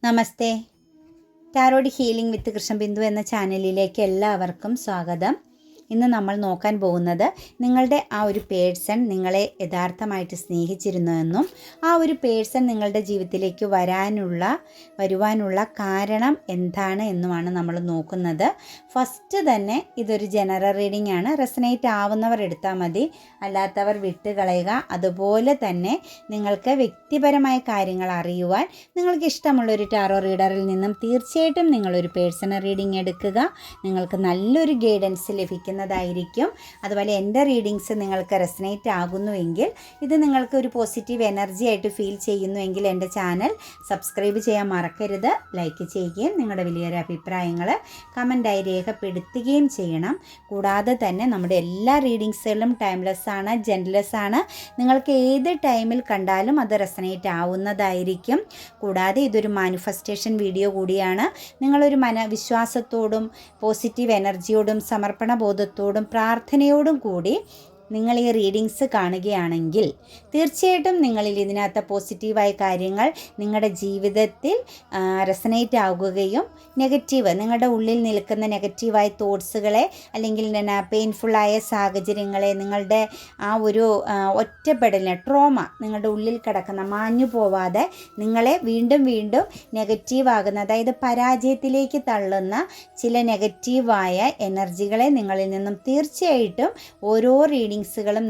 നമസ്തേ. Tarot healing വിത്ത് കൃഷ്ണബിന്ദു എന്ന ചാനലിലേക്ക് എല്ലാവർക്കും സ്വാഗതം. ഇന്ന് നമ്മൾ നോക്കാൻ പോകുന്നത് നിങ്ങളുടെ ആ ഒരു പേഴ്സൺ നിങ്ങളെ യഥാർത്ഥമായിട്ട് സ്നേഹിച്ചിരുന്നുവെന്നും ആ ഒരു പേഴ്സൺ നിങ്ങളുടെ ജീവിതത്തിലേക്ക് വരുവാനുള്ള കാരണം എന്താണ് എന്നുമാണ് നമ്മൾ നോക്കുന്നത്. ഫസ്റ്റ് തന്നെ ഇതൊരു ജനറൽ റീഡിംഗ് ആണ്. റെസനേറ്റ് ആവുന്നവർ എടുത്താൽ മതി, അല്ലാത്തവർ വിട്ടുകളയുക. അതുപോലെ തന്നെ നിങ്ങൾക്ക് വ്യക്തിപരമായ കാര്യങ്ങൾ അറിയുവാൻ നിങ്ങൾക്ക് ഇഷ്ടമുള്ളൊരു ടാറോ റീഡറിൽ നിന്നും തീർച്ചയായിട്ടും നിങ്ങളൊരു പേഴ്സണൽ റീഡിംഗ് എടുക്കുക. നിങ്ങൾക്ക് നല്ലൊരു ഗൈഡൻസ് ലഭിക്കുന്നതായിരിക്കും. അതുപോലെ എൻ്റെ റീഡിങ്സ് നിങ്ങൾക്ക് റെസനേറ്റ് ആകുന്നുവെങ്കിൽ, ഇത് നിങ്ങൾക്ക് ഒരു പോസിറ്റീവ് എനർജി ആയിട്ട് ഫീൽ ചെയ്യുന്നുവെങ്കിൽ എൻ്റെ ചാനൽ സബ്സ്ക്രൈബ് ചെയ്യാൻ മറക്കരുത്. ലൈക്ക് ചെയ്യുകയും നിങ്ങളുടെ വലിയൊരു അഭിപ്രായങ്ങൾ കമൻറ്റായി രേഖപ്പെടുത്തുകയും ചെയ്യണം. കൂടാതെ തന്നെ നമ്മുടെ എല്ലാ റീഡിങ്സുകളും ടൈംലെസ് ആണ്, ജെൻറ്റ്ലെസ് ആണ്. നിങ്ങൾക്ക് ഏത് ടൈമിൽ കണ്ടാലും അത് റെസനേറ്റ് ആവുന്നതായിരിക്കും. കൂടാതെ ഇതൊരു മാനിഫെസ്റ്റേഷൻ വീഡിയോ കൂടിയാണ്. നിങ്ങളൊരു വിശ്വാസത്തോടും പോസിറ്റീവ് എനർജിയോടും സമർപ്പണ ബോധത്തോടും പ്രാർത്ഥനയോടും കൂടി നിങ്ങൾ ഈ റീഡിങ്സ് കാണുകയാണെങ്കിൽ തീർച്ചയായിട്ടും നിങ്ങളിൽ ഇതിനകത്ത് പോസിറ്റീവായ കാര്യങ്ങൾ നിങ്ങളുടെ ജീവിതത്തിൽ റെസനേറ്റ് ആകുകയും നിങ്ങളുടെ ഉള്ളിൽ നിൽക്കുന്ന നെഗറ്റീവായ തോട്ട്സുകളെ അല്ലെങ്കിൽ പെയിൻഫുള്ളായ സാഹചര്യങ്ങളെ, നിങ്ങളുടെ ആ ഒരു ഒറ്റപ്പെടലിനെ, ട്രോമ നിങ്ങളുടെ ഉള്ളിൽ കിടക്കുന്ന മാഞ്ഞു പോവാതെ നിങ്ങളെ വീണ്ടും വീണ്ടും നെഗറ്റീവാകുന്ന, അതായത് പരാജയത്തിലേക്ക് തള്ളുന്ന ചില നെഗറ്റീവായ എനർജികളെ നിങ്ങളിൽ നിന്നും തീർച്ചയായിട്ടും ഓരോ റീഡിങ്സുകളും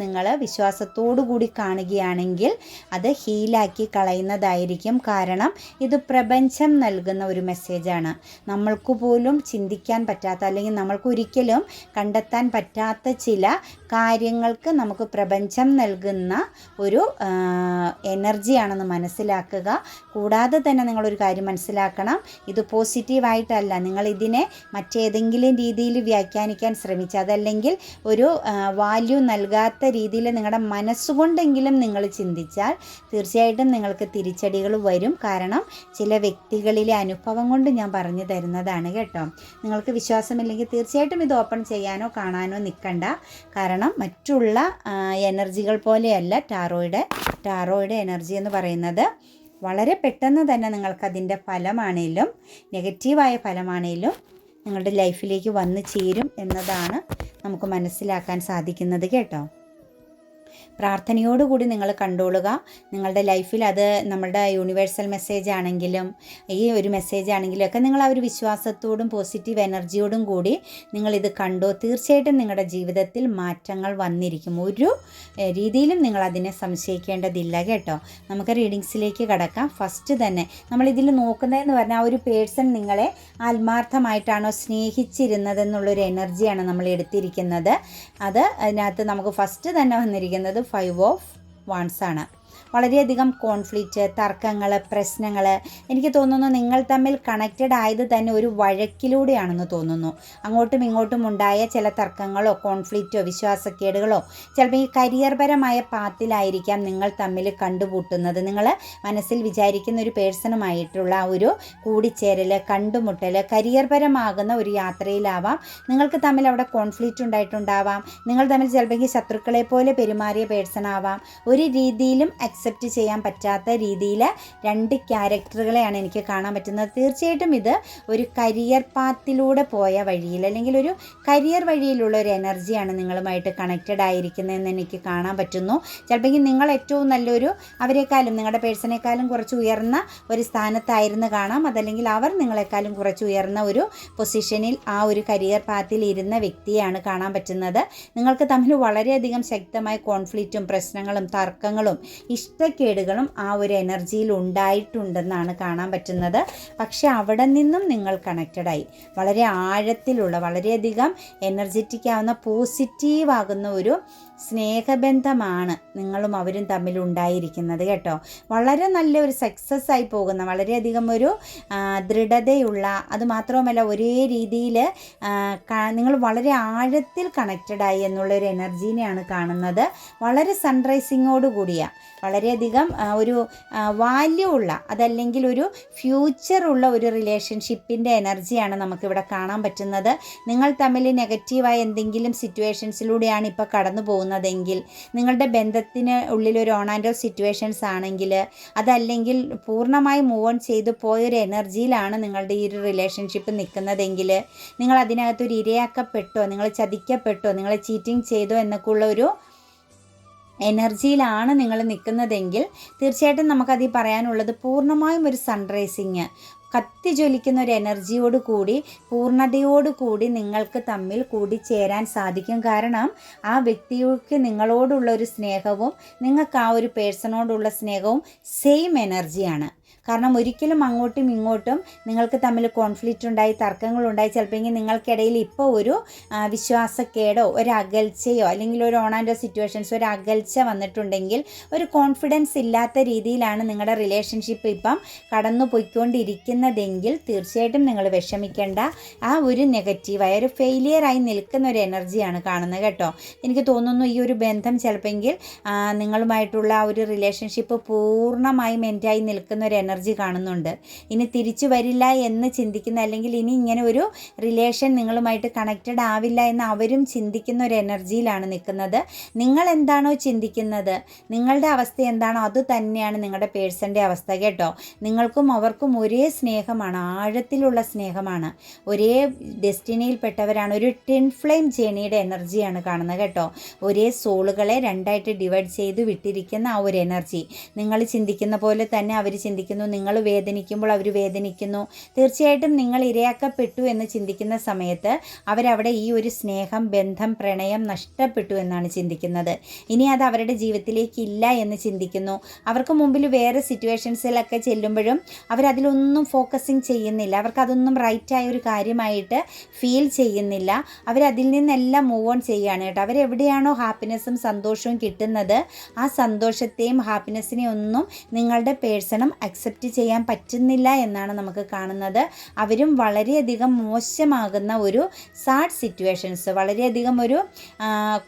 നിങ്ങൾ വിശ്വാസത്തോടു കൂടി കാണുകയാണെങ്കിൽ അത് ഹീലാക്കി കളയുന്നതായിരിക്കും. കാരണം ഇത് പ്രപഞ്ചം നൽകുന്ന ഒരു മെസ്സേജാണ്. നമ്മൾക്ക് പോലും ചിന്തിക്കാൻ പറ്റാത്ത, അല്ലെങ്കിൽ നമ്മൾക്ക് ഒരിക്കലും കണ്ടെത്താൻ പറ്റാത്ത ചില കാര്യങ്ങൾക്ക് നമുക്ക് പ്രപഞ്ചം നൽകുന്ന ഒരു എനർജിയാണെന്ന് മനസ്സിലാക്കുക. കൂടാതെ തന്നെ നിങ്ങളൊരു കാര്യം മനസ്സിലാക്കണം, ഇത് പോസിറ്റീവായിട്ടല്ല. നിങ്ങളിതിനെ മറ്റേതെങ്കിലും രീതിയിൽ വ്യാഖ്യാനിക്കാൻ ശ്രമിക്കുക, അതല്ലെങ്കിൽ ഒരു വാല്യൂ നൽകാത്ത രീതിയിൽ നിങ്ങളുടെ മനസ്സുകൊണ്ടെങ്കിലും നിങ്ങൾ ചിന്തിച്ചാൽ തീർച്ചയായിട്ടും നിങ്ങൾക്ക് തിരിച്ചടികൾ വരും. കാരണം ചില വ്യക്തികളിലെ അനുഭവം കൊണ്ട് ഞാൻ പറഞ്ഞു തരുന്നതാണ് കേട്ടോ. നിങ്ങൾക്ക് വിശ്വാസമില്ലെങ്കിൽ തീർച്ചയായിട്ടും ഇത് ഓപ്പൺ ചെയ്യാനോ കാണാനോ നിൽക്കണ്ട. കാരണം മറ്റുള്ള എനർജികൾ പോലെയല്ല ടാറോയുടെ എനർജി എന്ന് പറയുന്നത്. വളരെ പെട്ടെന്ന് തന്നെ നിങ്ങൾക്കതിൻ്റെ ഫലമാണേലും നെഗറ്റീവായ ഫലമാണേലും നിങ്ങളുടെ ലൈഫിലേക്ക് വന്നു ചേരും എന്നതാണ് നമുക്ക് മനസ്സിലാക്കാൻ സാധിക്കുന്നത് കേട്ടോ. പ്രാർത്ഥനയോടുകൂടി നിങ്ങൾ കണ്ടോളുക. നിങ്ങളുടെ ലൈഫിൽ അത് നമ്മുടെ യൂണിവേഴ്സൽ മെസ്സേജ് ആണെങ്കിലും ഈ ഒരു മെസ്സേജ് ആണെങ്കിലും ഒക്കെ നിങ്ങൾ ആ ഒരു വിശ്വാസത്തോടും പോസിറ്റീവ് എനർജിയോടും കൂടി നിങ്ങളിത് കണ്ടോ, തീർച്ചയായിട്ടും നിങ്ങളുടെ ജീവിതത്തിൽ മാറ്റങ്ങൾ വന്നിരിക്കും. ഒരു രീതിയിലും നിങ്ങൾ അതിനെ സംശയിക്കേണ്ടതില്ല കേട്ടോ. നമുക്ക് റീഡിങ്സിലേക്ക് കടക്കാം. ഫസ്റ്റ് തന്നെ നമ്മളിതിൽ നോക്കുന്നതെന്ന് പറഞ്ഞാൽ ആ ഒരു പേഴ്സൺ നിങ്ങളെ ആത്മാർത്ഥമായിട്ടാണോ സ്നേഹിച്ചിരുന്നതെന്നുള്ളൊരു എനർജിയാണ് നമ്മൾ എടുത്തിരിക്കുന്നത്. അതിനകത്ത് നമുക്ക് ഫസ്റ്റ് തന്നെ വന്നിരിക്കുന്നത് 5 of Wands ആണ്. വളരെയധികം കോൺഫ്ലിക്റ്റ്, തർക്കങ്ങൾ, പ്രശ്നങ്ങൾ. എനിക്ക് തോന്നുന്നു നിങ്ങൾ തമ്മിൽ കണക്റ്റഡ് ആയത് തന്നെ ഒരു വഴക്കിലൂടെയാണെന്ന് തോന്നുന്നു. അങ്ങോട്ടും ഇങ്ങോട്ടും ഉണ്ടായ ചില തർക്കങ്ങളോ കോൺഫ്ലിക്റ്റോ വിശ്വാസക്കേടുകളോ ചിലപ്പോൾ ഈ കരിയർപരമായ പാത്തിലായിരിക്കാം നിങ്ങൾ തമ്മിൽ കണ്ടുമുട്ടുന്നത്. നിങ്ങൾ മനസ്സിൽ വിചാരിക്കുന്ന ഒരു പേഴ്സണുമായിട്ടുള്ള ഒരു കൂടിച്ചേരൽ, കണ്ടുമുട്ടൽ, കരിയർപരമാകുന്ന ഒരു യാത്രയിലാവാം. നിങ്ങൾക്ക് തമ്മിൽ അവിടെ കോൺഫ്ലിക്റ്റ് ഉണ്ടായിട്ടുണ്ടാവാം. നിങ്ങൾ തമ്മിൽ ചിലപ്പോൾ ശത്രുക്കളെ പോലെ പെരുമാറിയ പേഴ്സൺ ആവാം. ഒരു രീതിയിലും അക്സെപ്റ്റ് ചെയ്യാൻ പറ്റാത്ത രീതിയിൽ രണ്ട് ക്യാരക്ടറുകളെയാണ് എനിക്ക് കാണാൻ പറ്റുന്നത്. തീർച്ചയായിട്ടും ഇത് ഒരു കരിയർ പാത്തിലൂടെ പോയ വഴിയിൽ, അല്ലെങ്കിൽ ഒരു കരിയർ വഴിയിലുള്ള ഒരു എനർജിയാണ് നിങ്ങളുമായിട്ട് കണക്റ്റഡ് ആയിരിക്കുന്നതെന്ന് എനിക്ക് കാണാൻ പറ്റുന്നു. ചിലപ്പോൾ നിങ്ങൾ ഏറ്റവും നല്ലൊരു അവരെക്കാളും, നിങ്ങളുടെ പേഴ്സണേക്കാളും കുറച്ച് ഉയർന്ന ഒരു സ്ഥാനത്തായിരുന്നു കാണാം. അതല്ലെങ്കിൽ അവർ നിങ്ങളെക്കാളും കുറച്ച് ഉയർന്ന ഒരു പൊസിഷനിൽ ആ ഒരു കരിയർ പാത്തിൽ ഇരുന്ന വ്യക്തിയാണ് കാണാൻ പറ്റുന്നത്. നിങ്ങൾക്ക് തമ്മിൽ വളരെയധികം ശക്തമായ കോൺഫ്ലിക്റ്റും പ്രശ്നങ്ങളും തർക്കങ്ങളും ഇഷ്ടക്കേടുകളും ആ ഒരു എനർജിയിൽ ഉണ്ടായിട്ടുണ്ടെന്നാണ് കാണാൻ പറ്റുന്നത്. പക്ഷെ അവിടെ നിന്നും നിങ്ങൾ കണക്റ്റഡായി വളരെ ആഴത്തിലുള്ള, വളരെയധികം എനർജറ്റിക് ആവുന്ന, പോസിറ്റീവ് ആകുന്ന ഒരു സ്നേഹബന്ധമാണ് നിങ്ങളും അവരും തമ്മിൽ ഉണ്ടായിരിക്കുന്നത് കേട്ടോ. വളരെ നല്ലൊരു സക്സസ് ആയി പോകുന്ന, വളരെയധികം ഒരു ദൃഢതയുള്ള, അതുമാത്രവുമല്ല ഒരേ രീതിയിൽ നിങ്ങൾ വളരെ ആഴത്തിൽ കണക്റ്റഡായി എന്നുള്ളൊരു എനർജീനെയാണ് കാണുന്നത്. വളരെ സൺറൈസിങ്ങോട് കൂടിയ, വളരെയധികം ഒരു വാല്യൂ ഉള്ള, അതല്ലെങ്കിൽ ഒരു ഫ്യൂച്ചറുള്ള ഒരു റിലേഷൻഷിപ്പിൻ്റെ എനർജിയാണ് നമുക്കിവിടെ കാണാൻ പറ്റുന്നത്. നിങ്ങൾ തമ്മിൽ നെഗറ്റീവായ എന്തെങ്കിലും സിറ്റുവേഷൻസിലൂടെയാണ് ഇപ്പോൾ കടന്നു പോകുന്നത് പോകുന്നതെങ്കിൽ, നിങ്ങളുടെ ബന്ധത്തിന് ഉള്ളിലൊരു ഓൺ ആൻഡ് ഓഫ് സിറ്റുവേഷൻസ് ആണെങ്കിൽ, അതല്ലെങ്കിൽ പൂർണ്ണമായി മൂവ് ഓൺ ചെയ്തു പോയൊരു എനർജിയിലാണ് നിങ്ങളുടെ ഈ ഒരു റിലേഷൻഷിപ്പ് നിൽക്കുന്നതെങ്കിൽ, നിങ്ങൾ അതിനകത്തൊരു ഇരയാക്കപ്പെട്ടോ, നിങ്ങൾ ചതിക്കപ്പെട്ടോ, നിങ്ങളെ ചീറ്റിംഗ് ചെയ്തോ എന്നൊക്കെ ഉള്ള ഒരു എനർജിയിലാണ് നിങ്ങൾ നിൽക്കുന്നതെങ്കിൽ, തീർച്ചയായിട്ടും നമുക്കത് പറയാനുള്ളത് പൂർണ്ണമായും ഒരു സൺറൈസിങ്, കത്തിജ്വലിക്കുന്ന ഒരു എനർജിയോട് കൂടി, പൂർണ്ണതയോട് കൂടി നിങ്ങൾക്ക് തമ്മിൽ കൂടിച്ചേരാൻ സാധിക്കും. കാരണം ആ വ്യക്തിക്ക് നിങ്ങളോടുള്ള ഒരു സ്നേഹവും നിങ്ങൾക്ക് ആ ഒരു പേഴ്സണോടുള്ള സ്നേഹവും സെയിം എനർജിയാണ്. കാരണം ഒരിക്കലും അങ്ങോട്ടും ഇങ്ങോട്ടും നിങ്ങൾക്ക് തമ്മിൽ കോൺഫ്ലിക്റ്റ് ഉണ്ടായി, തർക്കങ്ങളുണ്ടായി, ചിലപ്പോൾ നിങ്ങൾക്കിടയിൽ ഇപ്പോൾ ഒരു വിശ്വാസക്കേടോ ഒരു അകൽച്ചയോ അല്ലെങ്കിൽ ഒരു ഓൺ ആൻഡ് ഓഫ് സിറ്റുവേഷൻസ് ഒരു അകൽച്ച വന്നിട്ടുണ്ടെങ്കിൽ, ഒരു കോൺഫിഡൻസ് ഇല്ലാത്ത രീതിയിലാണ് നിങ്ങളുടെ റിലേഷൻഷിപ്പ് ഇപ്പം കടന്നു പോയിക്കൊണ്ടിരിക്കുന്നതെങ്കിൽ, തീർച്ചയായിട്ടും നിങ്ങൾ വിഷമിക്കേണ്ട. ആ ഒരു നെഗറ്റീവായ ഒരു ഫെയിലിയറായി നിൽക്കുന്ന ഒരു എനർജിയാണ് കാണുന്നത് കേട്ടോ. എനിക്ക് തോന്നുന്നു ഈ ഒരു ബന്ധം ചിലപ്പോൾ നിങ്ങളുമായിട്ടുള്ള ആ ഒരു റിലേഷൻഷിപ്പ് പൂർണ്ണമായും എൻഡായി നിൽക്കുന്ന ഒരു എനർജി കാണുന്നുണ്ട്. ഇനി തിരിച്ചു വരില്ല എന്ന് ചിന്തിക്കുന്ന, അല്ലെങ്കിൽ ഇനി ഇങ്ങനെ ഒരു റിലേഷൻ നിങ്ങളുമായിട്ട് കണക്റ്റഡ് ആവില്ല എന്ന് അവരും ചിന്തിക്കുന്ന ഒരു എനർജിയിലാണ് നിൽക്കുന്നത്. നിങ്ങൾ എന്താണോ ചിന്തിക്കുന്നത്, നിങ്ങളുടെ അവസ്ഥ എന്താണോ അത് തന്നെയാണ് നിങ്ങളുടെ പേഴ്സൻ്റെ അവസ്ഥ കേട്ടോ. നിങ്ങൾക്കും അവർക്കും ഒരേ സ്നേഹമാണ്, ആഴത്തിലുള്ള സ്നേഹമാണ്, ഒരേ ഡെസ്റ്റിനിയിൽപ്പെട്ടവരാണ്. ഒരു ടിൻ ഫ്ലെയിം ജേണിയുടെ എനർജിയാണ് കാണുന്നത് കേട്ടോ. ഒരേ സോളുകളെ രണ്ടായിട്ട് ഡിവൈഡ് ചെയ്ത് വിട്ടിരിക്കുന്ന ആ ഒരു എനർജി. നിങ്ങൾ ചിന്തിക്കുന്ന പോലെ തന്നെ അവർ ചിന്തിക്കുന്നു, നിങ്ങൾ വേദനിക്കുമ്പോൾ അവർ വേദനിക്കുന്നു. തീർച്ചയായിട്ടും നിങ്ങൾ ഇരയാക്കപ്പെട്ടു എന്ന് ചിന്തിക്കുന്ന സമയത്ത് അവരവിടെ ഈ ഒരു സ്നേഹം, ബന്ധം, പ്രണയം നഷ്ടപ്പെട്ടു എന്നാണ് ചിന്തിക്കുന്നത്. ഇനി അത് അവരുടെ ജീവിതത്തിലേക്ക് ഇല്ല എന്ന് ചിന്തിക്കുന്നു. അവർക്ക് മുമ്പിൽ വേറെ സിറ്റുവേഷൻസിലൊക്കെ ചെല്ലുമ്പോഴും അവരതിലൊന്നും ഫോക്കസിങ് ചെയ്യുന്നില്ല, അവർക്കതൊന്നും റൈറ്റായ ഒരു കാര്യമായിട്ട് ഫീൽ ചെയ്യുന്നില്ല. അവരതിൽ നിന്നെല്ലാം മൂവ് ഓൺ ചെയ്യുകയാണ് കേട്ടോ. അവരെവിടെയാണോ ഹാപ്പിനെസ്സും സന്തോഷവും കിട്ടുന്നത്, ആ സന്തോഷത്തെയും ഹാപ്പിനെസ്സിനെയും ഒന്നും നിങ്ങളുടെ പേഴ്സണും അക്സെപ്റ്റ് ചെയ്യാൻ പറ്റുന്നില്ല എന്നാണ് നമുക്ക് കാണുന്നത്. അവരും വളരെയധികം മോശമാകുന്ന ഒരു സാഡ് സിറ്റുവേഷൻസ്, വളരെയധികം ഒരു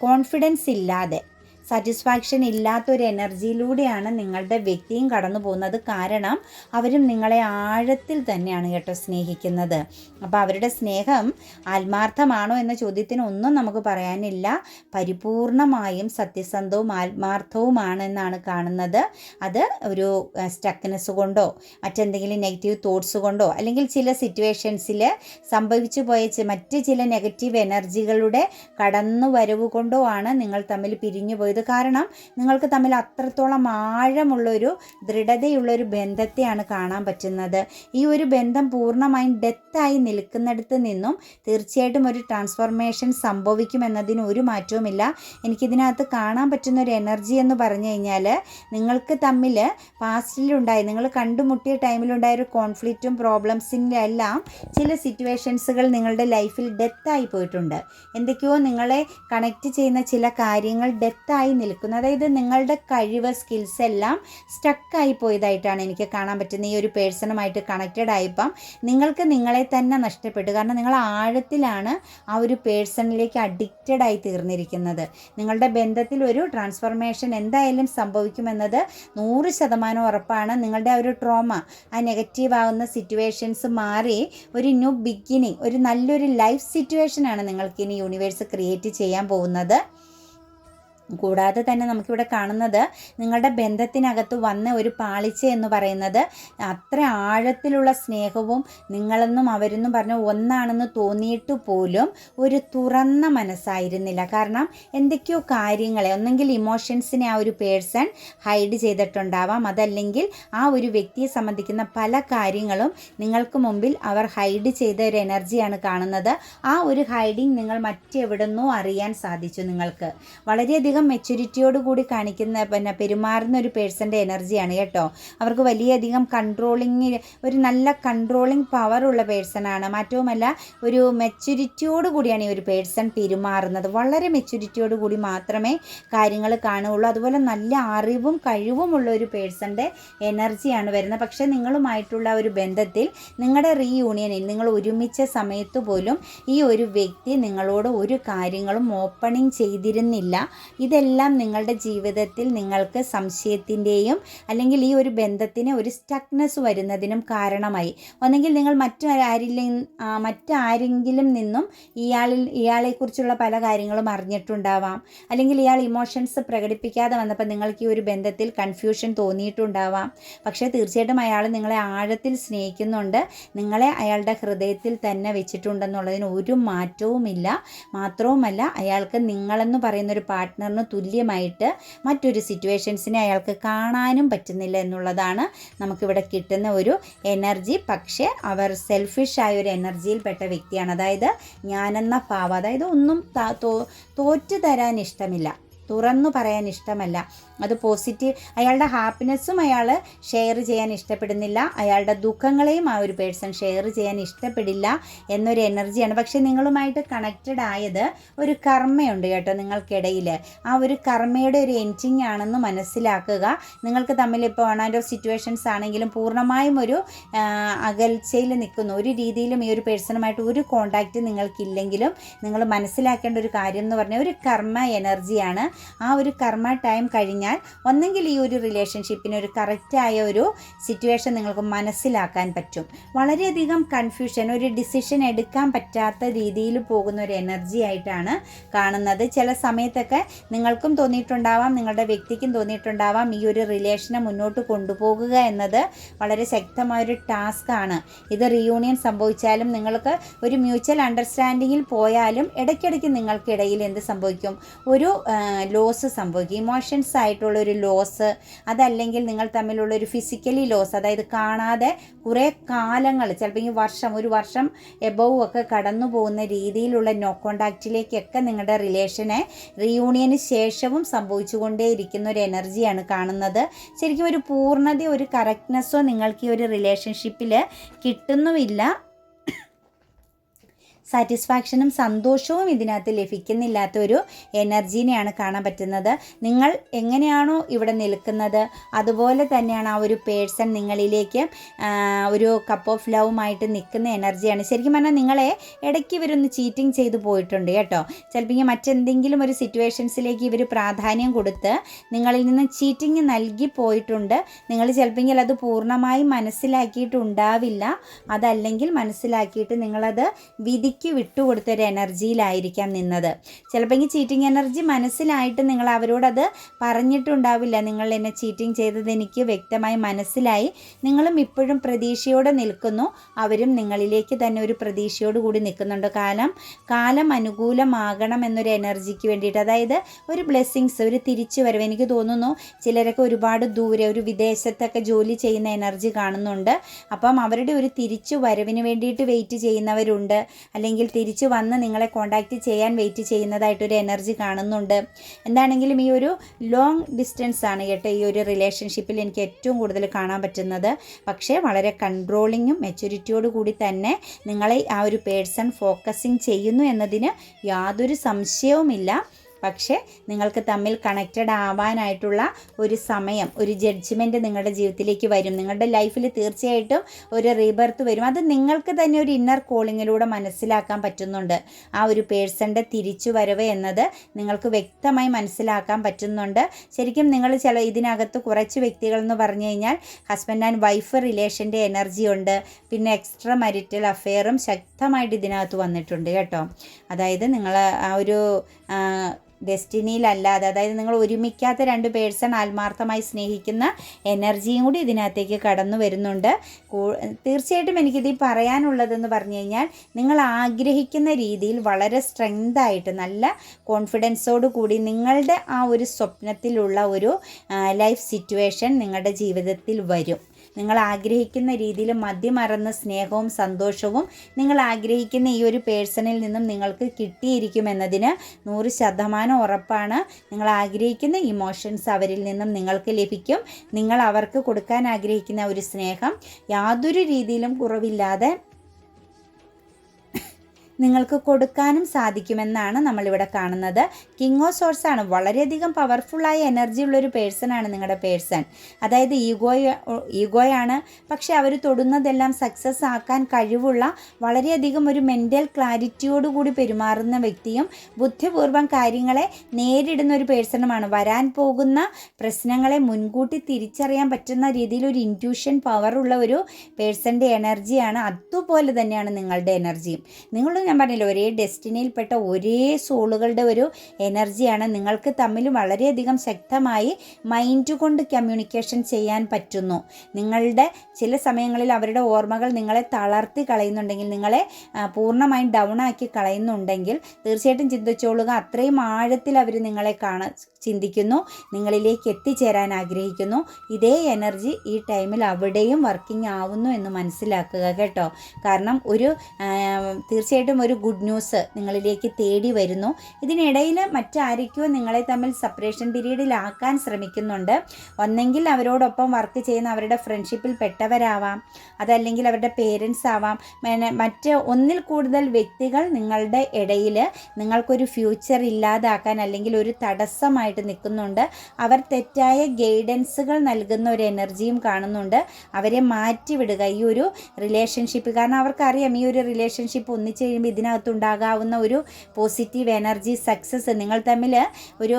കോൺഫിഡൻസ് ഇല്ലാതെ, സാറ്റിസ്ഫാക്ഷൻ ഇല്ലാത്തൊരു എനർജിയിലൂടെയാണ് നിങ്ങളുടെ വ്യക്തിയും കടന്നു പോകുന്നത്. കാരണം അവരും നിങ്ങളെ ആഴത്തിൽ തന്നെയാണ് കേട്ടോ സ്നേഹിക്കുന്നത്. അപ്പോൾ അവരുടെ സ്നേഹം ആത്മാർത്ഥമാണോ എന്ന ചോദ്യത്തിന് ഒന്നും നമുക്ക് പറയാനില്ല. പരിപൂർണമായും സത്യസന്ധവും ആത്മാർത്ഥവുമാണെന്നാണ് കാണുന്നത്. അത് ഒരു സ്റ്റക്നെസ് കൊണ്ടോ മറ്റെന്തെങ്കിലും നെഗറ്റീവ് തോട്ട്സ് കൊണ്ടോ, അല്ലെങ്കിൽ ചില സിറ്റുവേഷൻസിൽ സംഭവിച്ചു പോയ മറ്റ് ചില നെഗറ്റീവ് എനർജികളുടെ കടന്നു വരവ് കൊണ്ടോ ആണ് നിങ്ങൾ തമ്മിൽ പിരിഞ്ഞു പോയത്. കാരണം നിങ്ങൾക്ക് തമ്മിൽ അത്രത്തോളം ആഴമുള്ളൊരു ദൃഢതയുള്ളൊരു ബന്ധത്തെയാണ് കാണാൻ പറ്റുന്നത്. ഈ ഒരു ബന്ധം പൂർണ്ണമായും ഡെത്തായി നിൽക്കുന്നിടത്ത് നിന്നും തീർച്ചയായിട്ടും ഒരു ട്രാൻസ്ഫോർമേഷൻ സംഭവിക്കുമെന്നതിന് ഒരു മാറ്റവുമില്ല. എനിക്കിതിനകത്ത് കാണാൻ പറ്റുന്ന ഒരു എനർജി എന്ന് പറഞ്ഞു കഴിഞ്ഞാൽ, നിങ്ങൾക്ക് തമ്മിൽ പാസ്റ്റിലുണ്ടായി, നിങ്ങൾ കണ്ടുമുട്ടിയ ടൈമിലുണ്ടായ ഒരു കോൺഫ്ലിക്റ്റും പ്രോബ്ലംസിൻ്റെ എല്ലാം ചില സിറ്റുവേഷൻസുകൾ നിങ്ങളുടെ ലൈഫിൽ ഡെത്തായി പോയിട്ടുണ്ട്. എന്തൊക്കെയോ നിങ്ങളെ കണക്റ്റ് ചെയ്യുന്ന ചില കാര്യങ്ങൾ ഡെത്തായി നിൽക്കുന്നു. അതായത് നിങ്ങളുടെ കഴിവ്, സ്കിൽസ് എല്ലാം സ്റ്റക്കായി പോയതായിട്ടാണ് എനിക്ക് കാണാൻ പറ്റുന്നത്. ഈ ഒരു പേഴ്സണുമായിട്ട് കണക്റ്റഡ് ആയപ്പം നിങ്ങൾക്ക് നിങ്ങളെ തന്നെ നഷ്ടപ്പെട്ടു. കാരണം നിങ്ങൾ ആഴത്തിലാണ് ആ ഒരു പേഴ്സണിലേക്ക് അഡിക്റ്റഡ് ആയി തീർന്നിരിക്കുന്നത്. നിങ്ങളുടെ ബന്ധത്തിൽ ഒരു ട്രാൻസ്ഫോർമേഷൻ എന്തായാലും സംഭവിക്കുമെന്നത് 100% ഉറപ്പാണ്. നിങ്ങളുടെ ആ ഒരു ട്രോമ, ആ നെഗറ്റീവ് ആവുന്ന സിറ്റുവേഷൻസ് മാറി ഒരു ന്യൂ ബിഗിനിങ്, ഒരു നല്ലൊരു ലൈഫ് സിറ്റുവേഷനാണ് നിങ്ങൾക്ക് ഇനി യൂണിവേഴ്സ് ക്രിയേറ്റ് ചെയ്യാൻ പോകുന്നത്. കൂടാതെ തന്നെ നമുക്കിവിടെ കാണുന്നത്, നിങ്ങളുടെ ബന്ധത്തിനകത്ത് വന്ന ഒരു പാളിച്ച എന്ന് പറയുന്നത് അത്ര ആഴത്തിലുള്ള സ്നേഹവും നിങ്ങളെന്നും അവരെന്നും പറഞ്ഞ ഒന്നാണെന്ന് തോന്നിയിട്ട് പോലും ഒരു തുറന്ന മനസ്സായിരുന്നില്ല. കാരണം എന്തൊക്കെയോ കാര്യങ്ങളെ, ഒന്നെങ്കിൽ ഇമോഷൻസിനെ ആ ഒരു പേഴ്സൺ ഹൈഡ് ചെയ്തിട്ടുണ്ടാവാം, അതല്ലെങ്കിൽ ആ ഒരു വ്യക്തിയെ സംബന്ധിക്കുന്ന പല കാര്യങ്ങളും നിങ്ങൾക്ക് മുമ്പിൽ അവർ ഹൈഡ് ചെയ്ത ഒരു എനർജിയാണ് കാണുന്നത്. ആ ഒരു ഹൈഡിങ് നിങ്ങൾ മറ്റെവിടുന്നോ അറിയാൻ സാധിച്ചു. നിങ്ങൾക്ക് വളരെയധികം മെച്യൂരിറ്റിയോട് കൂടി കാണിക്കുന്ന പെരുമാറുന്ന ഒരു പേഴ്സൻ്റെ എനർജിയാണ് കേട്ടോ. അവർക്ക് വലിയധികം ഒരു നല്ല കൺട്രോളിങ് പവറുള്ള പേഴ്സണാണ്. മാത്രവുമല്ല ഒരു മെച്യൂരിറ്റിയോട് കൂടിയാണ് ഈ ഒരു പേഴ്സൺ പെരുമാറുന്നത്. വളരെ മെച്യൂരിറ്റിയോട് കൂടി മാത്രമേ കാര്യങ്ങൾ കാണുകയുള്ളൂ. അതുപോലെ നല്ല അറിവും കഴിവുമുള്ള ഒരു പേഴ്സൻ്റെ എനർജിയാണ് വരുന്നത്. പക്ഷേ നിങ്ങളുമായിട്ടുള്ള ഒരു ബന്ധത്തിൽ, നിങ്ങളുടെ റീയൂണിയനിൽ നിങ്ങൾ ഒരുമിച്ച സമയത്ത് പോലും ഈ ഒരു വ്യക്തി നിങ്ങളോട് ഒരു കാര്യങ്ങളും ഓപ്പണിങ് ചെയ്തിരുന്നില്ല. ഇതെല്ലാം നിങ്ങളുടെ ജീവിതത്തിൽ നിങ്ങൾക്ക് സംശയത്തിൻ്റെയും അല്ലെങ്കിൽ ഈ ഒരു ബന്ധത്തിന് ഒരു സ്റ്റക്നെസ് വരുന്നതിനും കാരണമായി. ഒന്നെങ്കിൽ നിങ്ങൾ മറ്റാരെങ്കിലും നിന്നും ഇയാളെക്കുറിച്ചുള്ള പല കാര്യങ്ങളും അറിഞ്ഞിട്ടുണ്ടാവാം, അല്ലെങ്കിൽ ഇയാൾ ഇമോഷൻസ് പ്രകടിപ്പിക്കാതെ വന്നപ്പോൾ നിങ്ങൾക്ക് ഈ ഒരു ബന്ധത്തിൽ കൺഫ്യൂഷൻ തോന്നിയിട്ടുണ്ടാവാം. പക്ഷേ തീർച്ചയായിട്ടും അയാൾ നിങ്ങളെ ആഴത്തിൽ സ്നേഹിക്കുന്നുണ്ട്, നിങ്ങളെ അയാളുടെ ഹൃദയത്തിൽ തന്നെ വെച്ചിട്ടുണ്ടെന്നുള്ളതിന് ഒരു മാറ്റവുമില്ല. മാത്രവുമല്ല, അയാൾക്ക് നിങ്ങളെന്ന് പറയുന്നൊരു പാർട്ട്ണറിന് തുല്യമായിട്ട് മറ്റൊരു സിറ്റുവേഷൻസിനെ അയാൾക്ക് കാണാനും പറ്റുന്നില്ല എന്നുള്ളതാണ് നമുക്കിവിടെ കിട്ടുന്ന ഒരു എനർജി. പക്ഷേ അവർ സെൽഫിഷായ ഒരു എനർജിയിൽപ്പെട്ട വ്യക്തിയാണ്. അതായത് ഞാനെന്ന ഭാവം, അതായത് ഒന്നും തോറ്റു തരാൻ ഇഷ്ടമില്ല, തുറന്നു പറയാൻ ഇഷ്ടമല്ല. അത് പോസിറ്റീവ്, അയാളുടെ ഹാപ്പിനെസ്സും അയാൾ ഷെയർ ചെയ്യാൻ ഇഷ്ടപ്പെടുന്നില്ല, അയാളുടെ ദുഃഖങ്ങളെയും ആ ഒരു പേഴ്സൺ ഷെയർ ചെയ്യാൻ ഇഷ്ടപ്പെടില്ല എന്നൊരു എനർജിയാണ്. പക്ഷേ നിങ്ങളുമായിട്ട് കണക്റ്റഡ് ആയത് ഒരു കർമ്മയുണ്ട് കേട്ടോ നിങ്ങൾക്കിടയിൽ. ആ ഒരു കർമ്മയുടെ ഒരു എൻഡിങ് ആണെന്ന് മനസ്സിലാക്കുക. നിങ്ങൾക്ക് തമ്മിൽ ഇപ്പോൾ വൺ ആൻഡ് ഓഫ് സിറ്റുവേഷൻസ് ആണെങ്കിലും പൂർണ്ണമായും ഒരു അകൽച്ചയിൽ നിൽക്കുന്നു, ഒരു രീതിയിലും ഈ ഒരു പേഴ്സണുമായിട്ട് ഒരു കോണ്ടാക്റ്റ് നിങ്ങൾക്കില്ലെങ്കിലും നിങ്ങൾ മനസ്സിലാക്കേണ്ട ഒരു കാര്യം എന്ന് പറഞ്ഞാൽ ഒരു കർമ്മ എനർജിയാണ്. ആ ഒരു കർമ്മ ടൈം കഴിഞ്ഞാൽ ഒന്നെങ്കിൽ ഈ ഒരു റിലേഷൻഷിപ്പിന് ഒരു കറക്റ്റായ ഒരു സിറ്റുവേഷൻ നിങ്ങൾക്ക് മനസ്സിലാക്കാൻ പറ്റും. വളരെയധികം കൺഫ്യൂഷൻ, ഒരു ഡിസിഷൻ എടുക്കാൻ പറ്റാത്ത രീതിയിൽ പോകുന്ന ഒരു എനർജി ആയിട്ടാണ് കാണുന്നത്. ചില സമയത്തൊക്കെ നിങ്ങൾക്കും തോന്നിയിട്ടുണ്ടാവാം, നിങ്ങളുടെ വ്യക്തിക്കും തോന്നിയിട്ടുണ്ടാവാം, ഈ ഒരു റിലേഷനെ മുന്നോട്ട് കൊണ്ടുപോകുക എന്നത് വളരെ ശക്തമായൊരു ടാസ്ക്കാണ്. ഇത് റീയൂണിയൻ സംഭവിച്ചാലും നിങ്ങൾക്ക് ഒരു മ്യൂച്വൽ അണ്ടർസ്റ്റാൻഡിങ്ങിൽ പോയാലും ഇടയ്ക്കിടയ്ക്ക് നിങ്ങൾക്കിടയിൽ എന്ത് സംഭവിക്കും, ഒരു ലോസ് സംഭവിക്കും, ഇമോഷൻസ് ആയിട്ടുള്ളൊരു ലോസ്. അതല്ലെങ്കിൽ നിങ്ങൾ തമ്മിലുള്ളൊരു ഫിസിക്കലി ലോസ്, അതായത് കാണാതെ കുറേ കാലങ്ങൾ, ചിലപ്പോൾ ഒരു വർഷം എബവ് ഒക്കെ കടന്നു പോകുന്ന രീതിയിലുള്ള നോ കോണ്ടാക്റ്റിലേക്കൊക്കെ നിങ്ങളുടെ റിലേഷനെ റീയൂണിയന് ശേഷവും സംഭവിച്ചുകൊണ്ടേയിരിക്കുന്ന ഒരു എനർജിയാണ് കാണുന്നത്. ശരിക്കും ഒരു പൂർണ്ണത, ഒരു കറക്റ്റ്നെസ്സോ നിങ്ങൾക്ക് ഈ ഒരു റിലേഷൻഷിപ്പിൽ കിട്ടുന്നുമില്ല. സാറ്റിസ്ഫാക്ഷനും സന്തോഷവും ഇതിനകത്ത് ലഭിക്കുന്നില്ലാത്തൊരു എനർജീനെയാണ് കാണാൻ പറ്റുന്നത്. നിങ്ങൾ എങ്ങനെയാണോ ഇവിടെ നിൽക്കുന്നത് അതുപോലെ തന്നെയാണ് ആ ഒരു പേഴ്സൺ നിങ്ങളിലേക്ക് ഒരു കപ്പ് ഓഫ് ലവുമായിട്ട് നിൽക്കുന്ന എനർജിയാണ്. ശരിക്കും പറഞ്ഞാൽ നിങ്ങളെ ഇടയ്ക്ക് ഇവരൊന്ന് ചീറ്റിംഗ് ചെയ്ത് പോയിട്ടുണ്ട് കേട്ടോ. ചിലപ്പോൾ മറ്റെന്തെങ്കിലും ഒരു സിറ്റുവേഷൻസിലേക്ക് ഇവർ പ്രാധാന്യം കൊടുത്ത് നിങ്ങളിൽ നിന്ന് ചീറ്റിംഗ് നൽകി പോയിട്ടുണ്ട്. നിങ്ങൾ ചിലപ്പോൾ അത് പൂർണ്ണമായും മനസ്സിലാക്കിയിട്ടുണ്ടാവില്ല, അതല്ലെങ്കിൽ മനസ്സിലാക്കിയിട്ട് നിങ്ങളത് വിട്ടുകൊടുത്തൊരു എനർജിയിലായിരിക്കാം നിന്നത്. ചിലപ്പോൾ ചീറ്റിംഗ് എനർജി മനസ്സിലായിട്ട് നിങ്ങൾ അവരോടത് പറഞ്ഞിട്ടുണ്ടാവില്ല, നിങ്ങൾ എന്നെ ചീറ്റിംഗ് ചെയ്തത് എനിക്ക് വ്യക്തമായി മനസ്സിലായി. നിങ്ങളും ഇപ്പോഴും പ്രതീക്ഷയോടെ നിൽക്കുന്നു, അവരും നിങ്ങളിലേക്ക് തന്നെ ഒരു പ്രതീക്ഷയോട് കൂടി നിൽക്കുന്നുണ്ട്. കാലം അനുകൂലമാകണം എന്നൊരു എനർജിക്ക് വേണ്ടിയിട്ട്, അതായത് ഒരു ബ്ലെസ്സിങ്സ്, ഒരു തിരിച്ചു വരവ്. എനിക്ക് തോന്നുന്നു ചിലരൊക്കെ ഒരുപാട് ദൂരെ, ഒരു വിദേശത്തൊക്കെ ജോലി ചെയ്യുന്ന എനർജി കാണുന്നുണ്ട്. അപ്പം അവരുടെ ഒരു തിരിച്ചു വരവിന് വേണ്ടിയിട്ട് വെയിറ്റ് ചെയ്യുന്നവരുണ്ട്, അല്ലെങ്കിൽ തിരിച്ചു വന്ന് നിങ്ങളെ കോണ്ടാക്റ്റ് ചെയ്യാൻ വെയിറ്റ് ചെയ്യുന്നതായിട്ടൊരു എനർജി കാണുന്നുണ്ട്. എന്താണെങ്കിലും ഈ ഒരു ലോങ് ഡിസ്റ്റൻസ് ആണ് കേട്ടോ ഈ ഒരു റിലേഷൻഷിപ്പിൽ എനിക്ക് ഏറ്റവും കൂടുതൽ കാണാൻ പറ്റുന്നത്. പക്ഷേ വളരെ കൺട്രോളിങ്ങും മെച്യൂരിറ്റിയോട് കൂടി തന്നെ നിങ്ങളെ ആ ഒരു പേഴ്സൺ ഫോക്കസിങ് ചെയ്യുന്നു എന്നതിന് യാതൊരു സംശയവുമില്ല. പക്ഷേ നിങ്ങൾക്ക് തമ്മിൽ കണക്റ്റഡ് ആവാനായിട്ടുള്ള ഒരു സമയം, ഒരു ജഡ്ജ്മെൻറ്റ് നിങ്ങളുടെ ജീവിതത്തിലേക്ക് വരും. നിങ്ങളുടെ ലൈഫിൽ തീർച്ചയായിട്ടും ഒരു റീബർത്ത് വരും. അത് നിങ്ങൾക്ക് തന്നെ ഒരു ഇന്നർ കോളിങ്ങിലൂടെ മനസ്സിലാക്കാൻ പറ്റുന്നുണ്ട്. ആ ഒരു പേഴ്സൻ്റെ തിരിച്ചു വരവ് എന്നത് നിങ്ങൾക്ക് വ്യക്തമായി മനസ്സിലാക്കാൻ പറ്റുന്നുണ്ട്. ശരിക്കും നിങ്ങൾ ഇതിനകത്ത് കുറച്ച് വ്യക്തികൾ എന്ന് പറഞ്ഞു കഴിഞ്ഞാൽ ഹസ്ബൻഡ് ആൻഡ് വൈഫ് റിലേഷൻ്റെ എനർജി ഉണ്ട്, പിന്നെ എക്സ്ട്രാ മരിറ്റൽ അഫെയറും ശക്തമായിട്ട് ഇതിനകത്ത് വന്നിട്ടുണ്ട് കേട്ടോ. അതായത് നിങ്ങൾ ആ ഒരു ഡെസ്റ്റിനിയിലല്ലാതെ, അതായത് നിങ്ങൾ ഒരുമിക്കാത്ത രണ്ട് പേഴ്സൺ ആത്മാർത്ഥമായി സ്നേഹിക്കുന്ന എനർജിയും കൂടി ഇതിനകത്തേക്ക് കടന്നു വരുന്നുണ്ട്. തീർച്ചയായിട്ടും എനിക്കിത് പറയാനുള്ളതെന്ന് പറഞ്ഞു കഴിഞ്ഞാൽ, നിങ്ങൾ ആഗ്രഹിക്കുന്ന രീതിയിൽ വളരെ സ്ട്രെങ്തായിട്ട് നല്ല കോൺഫിഡൻസോട് കൂടി നിങ്ങളുടെ ആ ഒരു സ്വപ്നത്തിലുള്ള ഒരു ലൈഫ് സിറ്റുവേഷൻ നിങ്ങളുടെ ജീവിതത്തിൽ വരും. നിങ്ങൾ ആഗ്രഹിക്കുന്ന രീതിയിൽ മതിമറന്ന സ്നേഹവും സന്തോഷവും നിങ്ങൾ ആഗ്രഹിക്കുന്ന ഈ ഒരു പേഴ്സണിൽ നിന്നും നിങ്ങൾക്ക് കിട്ടിയിരിക്കുമെന്നതിന് 100% ഉറപ്പാണ്. നിങ്ങൾ ആഗ്രഹിക്കുന്ന ഇമോഷൻസ് അവരിൽ നിന്നും നിങ്ങൾക്ക് ലഭിക്കും. നിങ്ങൾ അവർക്ക് കൊടുക്കാൻ ആഗ്രഹിക്കുന്ന ഒരു സ്നേഹം യാതൊരു രീതിയിലും കുറവില്ലാതെ നിങ്ങൾക്ക് കൊടുക്കാനും സാധിക്കുമെന്നാണ് നമ്മളിവിടെ കാണുന്നത്. കിങ് ഓഫ് സോർട്സ് ആണ്. വളരെയധികം പവർഫുള്ളായ എനർജി ഉള്ളൊരു പേഴ്സണാണ് നിങ്ങളുടെ പേഴ്സൺ. അതായത് ഈഗോയാണ്, പക്ഷെ അവർ തൊടുന്നതെല്ലാം സക്സസ് ആക്കാൻ കഴിവുള്ള വളരെയധികം ഒരു മെൻ്റൽ ക്ലാരിറ്റിയോടുകൂടി പെരുമാറുന്ന വ്യക്തിയും ബുദ്ധിപൂർവ്വം കാര്യങ്ങളെ നേരിടുന്ന ഒരു പേഴ്സണുമാണ്. വരാൻ പോകുന്ന പ്രശ്നങ്ങളെ മുൻകൂട്ടി തിരിച്ചറിയാൻ പറ്റുന്ന രീതിയിൽ ഒരു ഇൻറ്റ്യൂഷൻ പവറുള്ള ഒരു പേഴ്സൻ്റെ എനർജിയാണ്. അതുപോലെ തന്നെയാണ് നിങ്ങളുടെ എനർജിയും. ഞാൻ പറഞ്ഞില്ല, ഒരേ ഡെസ്റ്റിനിയിൽപ്പെട്ട ഒരേ സോളുകളുടെ ഒരു എനർജിയാണ്. നിങ്ങൾക്ക് തമ്മിൽ വളരെയധികം ശക്തമായി മൈൻഡ് കൊണ്ട് കമ്മ്യൂണിക്കേഷൻ ചെയ്യാൻ പറ്റുന്നു. നിങ്ങളുടെ ചില സമയങ്ങളിൽ അവരുടെ ഓർമ്മകൾ നിങ്ങളെ തളർത്തി കളയുന്നുണ്ടെങ്കിൽ, നിങ്ങളെ പൂർണ്ണമായും ഡൗൺ ആക്കി കളയുന്നുണ്ടെങ്കിൽ തീർച്ചയായിട്ടും ചിന്തിച്ചോളുക, അത്രയും ആഴത്തിൽ അവർ നിങ്ങളെ ചിന്തിക്കുന്നു, നിങ്ങളിലേക്ക് എത്തിച്ചേരാൻ ആഗ്രഹിക്കുന്നു. ഇതേ എനർജി ഈ ടൈമിൽ അവിടെയും വർക്കിംഗ് ആവുന്നു എന്ന് മനസ്സിലാക്കുക കേട്ടോ. കാരണം തീർച്ചയായിട്ടും ഒരു ഗുഡ് ന്യൂസ് നിങ്ങളിലേക്ക് തേടി വരുന്നു. ഇതിനിടയിൽ മറ്റാരൊക്കെയോ നിങ്ങളെ തമ്മിൽ സെപ്പറേഷൻ പീരീഡിലാക്കാൻ ശ്രമിക്കുന്നുണ്ട്. ഒന്നെങ്കിൽ അവരോടൊപ്പം വർക്ക് ചെയ്യുന്ന അവരുടെ ഫ്രണ്ട്ഷിപ്പിൽ പെട്ടവരാവാം, അതല്ലെങ്കിൽ അവരുടെ പേരൻസ് ആവാം. മറ്റ് ഒന്നിൽ കൂടുതൽ വ്യക്തികൾ നിങ്ങളുടെ ഇടയിൽ നിങ്ങൾക്കൊരു ഫ്യൂച്ചർ ഇല്ലാതാക്കാൻ അല്ലെങ്കിൽ ഒരു തടസ്സമായിട്ട് നിൽക്കുന്നുണ്ട്. അവർ തെറ്റായ ഗൈഡൻസുകൾ നൽകുന്ന ഒരു എനർജിയും കാണുന്നുണ്ട്. അവരെ മാറ്റിവിടുക ഈ ഒരു റിലേഷൻഷിപ്പ്. കാരണം അവർക്കറിയാം ഈ ഒരു റിലേഷൻഷിപ്പ് ഒന്നിച്ച് കഴിയുമ്പോൾ ഇതിനകത്തുണ്ടാകാവുന്ന ഒരു പോസിറ്റീവ് എനർജി, സക്സസ്. നിങ്ങൾ തമ്മിൽ ഒരു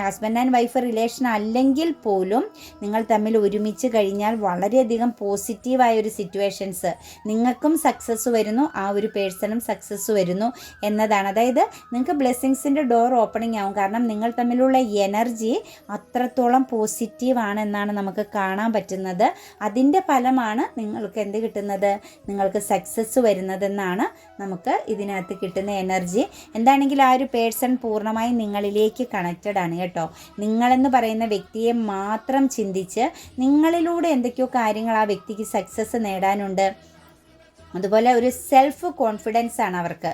ഹസ്ബൻഡ് ആൻഡ് വൈഫ് റിലേഷൻ അല്ലെങ്കിൽ പോലും നിങ്ങൾ തമ്മിൽ ഒരുമിച്ച് കഴിഞ്ഞാൽ വളരെയധികം പോസിറ്റീവായ ഒരു സിറ്റുവേഷൻസ്, നിങ്ങൾക്കും സക്സസ് വരുന്നു, ആ ഒരു പേഴ്സണും സക്സസ് വരുന്നു എന്നതാണ്. അതായത് നിങ്ങൾക്ക് ബ്ലെസ്സിങ്സിൻ്റെ ഡോർ ഓപ്പണിംഗ് ആവും. കാരണം നിങ്ങൾ തമ്മിലുള്ള എനർജി അത്രത്തോളം പോസിറ്റീവാണ് എന്നാണ് നമുക്ക് കാണാൻ പറ്റുന്നത്. അതിൻ്റെ ഫലമാണ് നിങ്ങൾക്ക് എന്ത് കിട്ടുന്നത്, നിങ്ങൾക്ക് സക്സസ് വരുന്നതെന്നാണ് നമുക്ക് ഇതിനകത്ത് കിട്ടുന്ന എനർജി. എന്താണെങ്കിലും ആ ഒരു പേഴ്സൺ പൂർണ്ണമായും നിങ്ങളിലേക്ക് കണക്റ്റഡ് ആണ് കേട്ടോ. നിങ്ങളെന്ന് പറയുന്ന വ്യക്തിയെ മാത്രം ചിന്തിച്ച് നിങ്ങളിലൂടെ എന്തൊക്കെയോ കാര്യങ്ങൾ ആ വ്യക്തിക്ക് സക്സസ് നേടാനുണ്ട്. അതുപോലെ ഒരു സെൽഫ് കോൺഫിഡൻസ് ആണ് അവർക്ക്.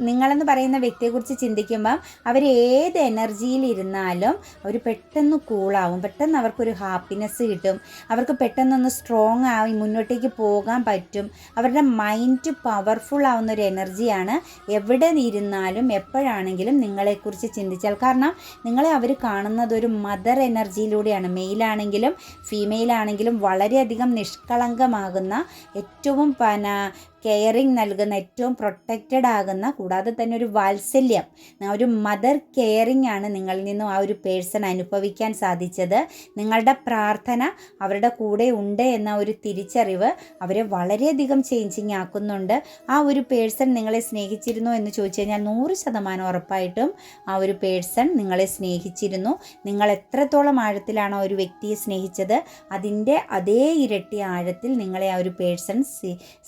നിങ്ങളെന്ന് പറയുന്ന വ്യക്തിയെക്കുറിച്ച് ചിന്തിക്കുമ്പം അവർ ഏത് എനർജിയിലിരുന്നാലും അവർ പെട്ടെന്ന് കൂളാവും, പെട്ടെന്ന് അവർക്കൊരു ഹാപ്പിനെസ് കിട്ടും, അവർക്ക് പെട്ടെന്നൊന്ന് സ്ട്രോങ് ആയി മുന്നോട്ടേക്ക് പോകാൻ പറ്റും. അവരുടെ മൈൻഡ് പവർഫുൾ ആവുന്ന ഒരു എനർജിയാണ്. എവിടെ ഇരുന്നാലും എപ്പോഴാണെങ്കിലും നിങ്ങളെക്കുറിച്ച് ചിന്തിച്ചാൽ. കാരണം നിങ്ങളെ അവർ കാണുന്നത് ഒരു മദർ എനർജിയിലൂടെയാണ്. മെയിലാണെങ്കിലും ഫീമെയിലാണെങ്കിലും വളരെയധികം നിഷ്കളങ്കമാകുന്ന, ഏറ്റവും കെയറിങ് നൽകുന്ന, ഏറ്റവും പ്രൊട്ടക്റ്റഡ് ആകുന്ന, കൂടാതെ തന്നെ ഒരു വാത്സല്യം, ഒരു മദർ കെയറിങ് ആണ് നിങ്ങളിൽ നിന്നും ആ ഒരു പേഴ്സൺ അനുഭവിക്കാൻ സാധിച്ചത്. നിങ്ങളുടെ പ്രാർത്ഥന അവരുടെ കൂടെ ഉണ്ട് എന്ന ഒരു തിരിച്ചറിവ് അവരെ വളരെയധികം ചേഞ്ചിങ് ആക്കുന്നുണ്ട്. ആ ഒരു പേഴ്സൺ നിങ്ങളെ സ്നേഹിച്ചിരുന്നു എന്ന് ചോദിച്ചു കഴിഞ്ഞാൽ 100% ഉറപ്പായിട്ടും ആ ഒരു പേഴ്സൺ നിങ്ങളെ സ്നേഹിച്ചിരുന്നു. നിങ്ങൾ എത്രത്തോളം ആഴത്തിലാണോ ഒരു വ്യക്തിയെ സ്നേഹിച്ചത് അതിൻ്റെ അതേ ഇരട്ടി ആഴത്തിൽ നിങ്ങളെ ആ ഒരു പേഴ്സൺ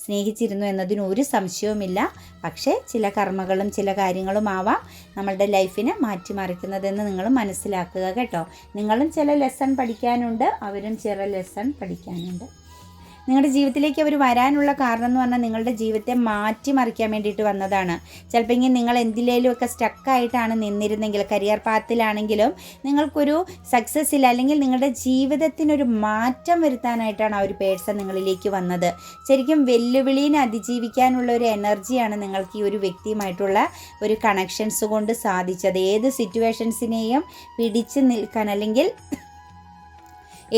സ്നേഹിച്ചിരുന്നു എന്നതിന് ഒരു സംശയവുമില്ല. പക്ഷേ ചില കർമ്മകളും ചില കാര്യങ്ങളും ആവാം നമ്മളുടെ ലൈഫിനെ മാറ്റിമറിക്കുന്നതെന്ന് നിങ്ങൾ മനസ്സിലാക്കുക കേട്ടോ. നിങ്ങളും ചില ലെസൺ പഠിക്കാനുണ്ട്, അവരും ചില ലെസൺ പഠിക്കാനുണ്ട്. നിങ്ങളുടെ ജീവിതത്തിലേക്ക് അവർ വരാനുള്ള കാരണം എന്ന് പറഞ്ഞാൽ നിങ്ങളുടെ ജീവിതത്തെ മാറ്റിമറിക്കാൻ വേണ്ടിയിട്ട് വന്നതാണ്. ചിലപ്പോൾ നിങ്ങൾ എന്തിലേലുമൊക്കെ സ്റ്റക്കായിട്ടാണ് നിന്നിരുന്നെങ്കിൽ, കരിയർ പാത്തിലാണെങ്കിലും നിങ്ങൾക്കൊരു സക്സസ് ഇല്ല, അല്ലെങ്കിൽ നിങ്ങളുടെ ജീവിതത്തിനൊരു മാറ്റം വരുത്താനായിട്ടാണ് ആ ഒരു പേഴ്സൺ നിങ്ങളിലേക്ക് വന്നത്. ശരിക്കും വെല്ലുവിളിയെ അതിജീവിക്കാനുള്ള ഒരു എനർജിയാണ് നിങ്ങൾക്ക് ഈ ഒരു വ്യക്തിയുമായിട്ടുള്ള ഒരു കണക്ഷൻസ് കൊണ്ട് സാധിച്ചത്. ഏത് സിറ്റുവേഷൻസിനെയും പിടിച്ച് നിൽക്കാൻ, അല്ലെങ്കിൽ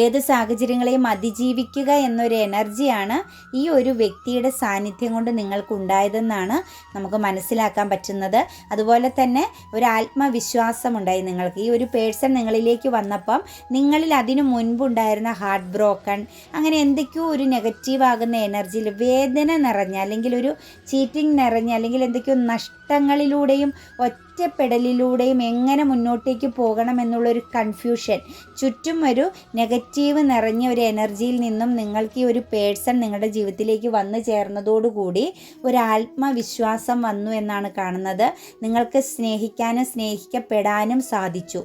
ഏത് സാഹചര്യങ്ങളെയും അതിജീവിക്കുക എന്നൊരു എനർജിയാണ് ഈ ഒരു വ്യക്തിയുടെ സാന്നിധ്യം കൊണ്ട് നിങ്ങൾക്കുണ്ടായതെന്നാണ് നമുക്ക് മനസ്സിലാക്കാൻ പറ്റുന്നത്. അതുപോലെ തന്നെ ഒരു ആത്മവിശ്വാസമുണ്ടായി നിങ്ങൾക്ക്. ഈ ഒരു പേഴ്സൺ നിങ്ങളിലേക്ക് വന്നപ്പം നിങ്ങളിൽ അതിനു മുൻപുണ്ടായിരുന്ന ഹാർട്ട് ബ്രോക്കൺ, അങ്ങനെ എന്തൊക്കെയോ ഒരു നെഗറ്റീവ് ആകുന്ന എനർജിയിൽ വേദന നിറഞ്ഞ, അല്ലെങ്കിൽ ഒരു ചീറ്റിംഗ് നിറഞ്ഞ, അല്ലെങ്കിൽ എന്തൊക്കെയോ നഷ്ടങ്ങളിലൂടെയും ഒറ്റപ്പെടലിലൂടെയും എങ്ങനെ മുന്നോട്ടേക്ക് പോകണം എന്നുള്ളൊരു കൺഫ്യൂഷൻ, ചുറ്റും ഒരു നെഗറ്റീവ് നിറഞ്ഞ ഒരു എനർജിയിൽ നിന്നും നിങ്ങൾക്ക് ഈ ഒരു പേഴ്സൺ നിങ്ങളുടെ ജീവിതത്തിലേക്ക് വന്നു ചേർന്നതോടുകൂടി ഒരു ആത്മവിശ്വാസം വന്നു എന്നാണ് കാണുന്നത്. നിങ്ങൾക്ക് സ്നേഹിക്കാനും സ്നേഹിക്കപ്പെടാനും സാധിച്ചു.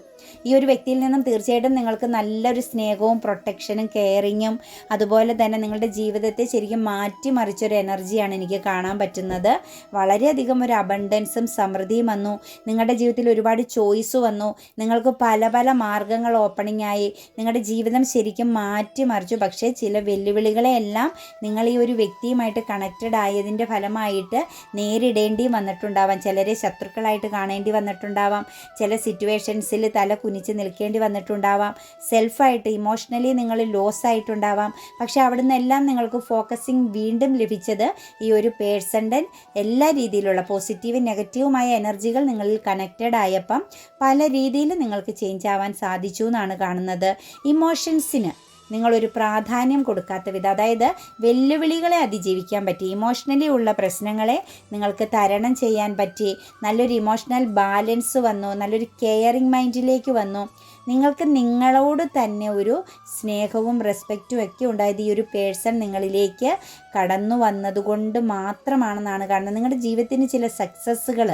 ഈ ഒരു വ്യക്തിയിൽ നിന്നും തീർച്ചയായിട്ടും നിങ്ങൾക്ക് നല്ലൊരു സ്നേഹവും പ്രൊട്ടക്ഷനും കെയറിങ്ങും അതുപോലെ തന്നെ നിങ്ങളുടെ ജീവിതത്തെ ശരിക്കും മാറ്റിമറിച്ചൊരു എനർജിയാണ് എനിക്ക് കാണാൻ പറ്റുന്നത്. വളരെയധികം ഒരു അബണ്ടൻസും സമൃദ്ധിയും വന്നു. നിങ്ങളുടെ ജീവിതത്തിൽ ഒരുപാട് ചോയ്സ് വന്നു. നിങ്ങൾക്ക് പല പല മാർഗ്ഗങ്ങൾ ഓപ്പണിംഗ് ആയി. നിങ്ങളുടെ ജീവിതം ശരിക്കും മാറ്റിമറിച്ചു. പക്ഷേ ചില വെല്ലുവിളികളെല്ലാം നിങ്ങൾ ഈ ഒരു വ്യക്തിയുമായിട്ട് കണക്റ്റഡ് ആയതിൻ്റെ ഫലമായിട്ട് നേരിടേണ്ടി വന്നിട്ടുണ്ടാവാം. ചിലരെ ശത്രുക്കളായിട്ട് കാണേണ്ടി വന്നിട്ടുണ്ടാവാം. ചില സിറ്റുവേഷൻസിൽ തല കുനിച്ച് നിൽക്കേണ്ടി വന്നിട്ടുണ്ടാവാം. സെൽഫായിട്ട് ഇമോഷണലി നിങ്ങൾ ലോസ് ആയിട്ടുണ്ടാവാം. പക്ഷേ അവിടെ നിന്നെല്ലാം നിങ്ങൾക്ക് ഫോക്കസിങ് വീണ്ടും ലഭിച്ചത് ഈ ഒരു പേഴ്സൻ്റെ എല്ലാ രീതിയിലുള്ള പോസിറ്റീവും നെഗറ്റീവുമായ എനർജികൾ നിങ്ങളിൽ കണക്റ്റഡ് ആയപ്പം പല രീതിയിൽ നിങ്ങൾക്ക് ചേഞ്ച് ആവാൻ സാധിച്ചു എന്നാണ് കാണുന്നത്. ഇമോഷൻസിന് നിങ്ങളൊരു പ്രാധാന്യം കൊടുക്കാത്ത വിധം, അതായത് വെല്ലുവിളികളെ അതിജീവിക്കാൻ പറ്റി, ഇമോഷണലി ഉള്ള പ്രശ്നങ്ങളെ നിങ്ങൾക്ക് തരണം ചെയ്യാൻ പറ്റി, നല്ലൊരു ഇമോഷണൽ ബാലൻസ് വന്നു, നല്ലൊരു കെയറിങ് മൈൻഡിലേക്ക് വന്നു. നിങ്ങൾക്ക് നിങ്ങളോട് തന്നെ ഒരു സ്നേഹവും റെസ്പെക്റ്റും ഒക്കെ ഉണ്ടായത് ഈ ഒരു പേഴ്സൺ നിങ്ങളിലേക്ക് കടന്നു വന്നതുകൊണ്ട് മാത്രമാണെന്നാണ് കാണുന്നത്. നിങ്ങളുടെ ജീവിതത്തിന് ചില സക്സസ്സുകൾ,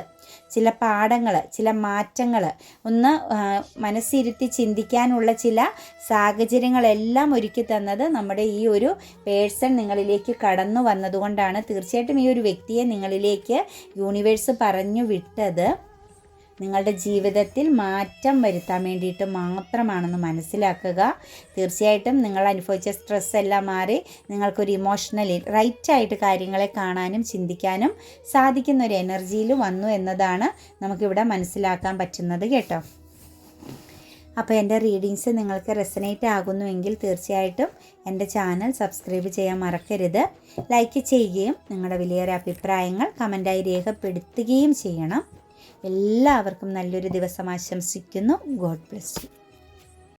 ചില പാഠങ്ങൾ, ചില മാറ്റങ്ങൾ ഒന്ന് മനസ്സിരുത്തി ചിന്തിക്കാനുള്ള ചില സാഹചര്യങ്ങളെല്ലാം ഒരുക്കി തന്നത് നമ്മുടെ ഈ ഒരു പേഴ്സൺ നിങ്ങളിലേക്ക് കടന്നു വന്നതുകൊണ്ടാണ്. തീർച്ചയായിട്ടും ഈ ഒരു വ്യക്തിയെ നിങ്ങളിലേക്ക് യൂണിവേഴ്സ് പറഞ്ഞു വിട്ടത് നിങ്ങളുടെ ജീവിതത്തിൽ മാറ്റം വരുത്താൻ വേണ്ടിയിട്ട് മാത്രമാണെന്ന് മനസ്സിലാക്കുക. തീർച്ചയായിട്ടും നിങ്ങൾ അനുഭവിച്ച സ്ട്രെസ് എല്ലാം മാറി നിങ്ങൾക്കൊരു ഇമോഷണലി റൈറ്റായിട്ട് കാര്യങ്ങളെ കാണാനും ചിന്തിക്കാനും സാധിക്കുന്ന ഒരു എനർജിയിൽ വന്നു എന്നതാണ് നമുക്കിവിടെ മനസ്സിലാക്കാൻ പറ്റുന്നത് കേട്ടോ. അപ്പോൾ എൻ്റെ റീഡിങ്സ് നിങ്ങൾക്ക് റെസനേറ്റ് ആകുന്നുവെങ്കിൽ തീർച്ചയായിട്ടും എൻ്റെ ചാനൽ സബ്സ്ക്രൈബ് ചെയ്യാൻ മറക്കരുത്. ലൈക്ക് ചെയ്യുകയും നിങ്ങളുടെ വിലയേറെ അഭിപ്രായങ്ങൾ കമൻറ്റായി രേഖപ്പെടുത്തുകയും ചെയ്യണം. എല്ലാവർക്കും നല്ലൊരു ദിവസം ആശംസിക്കുന്നു. God bless you.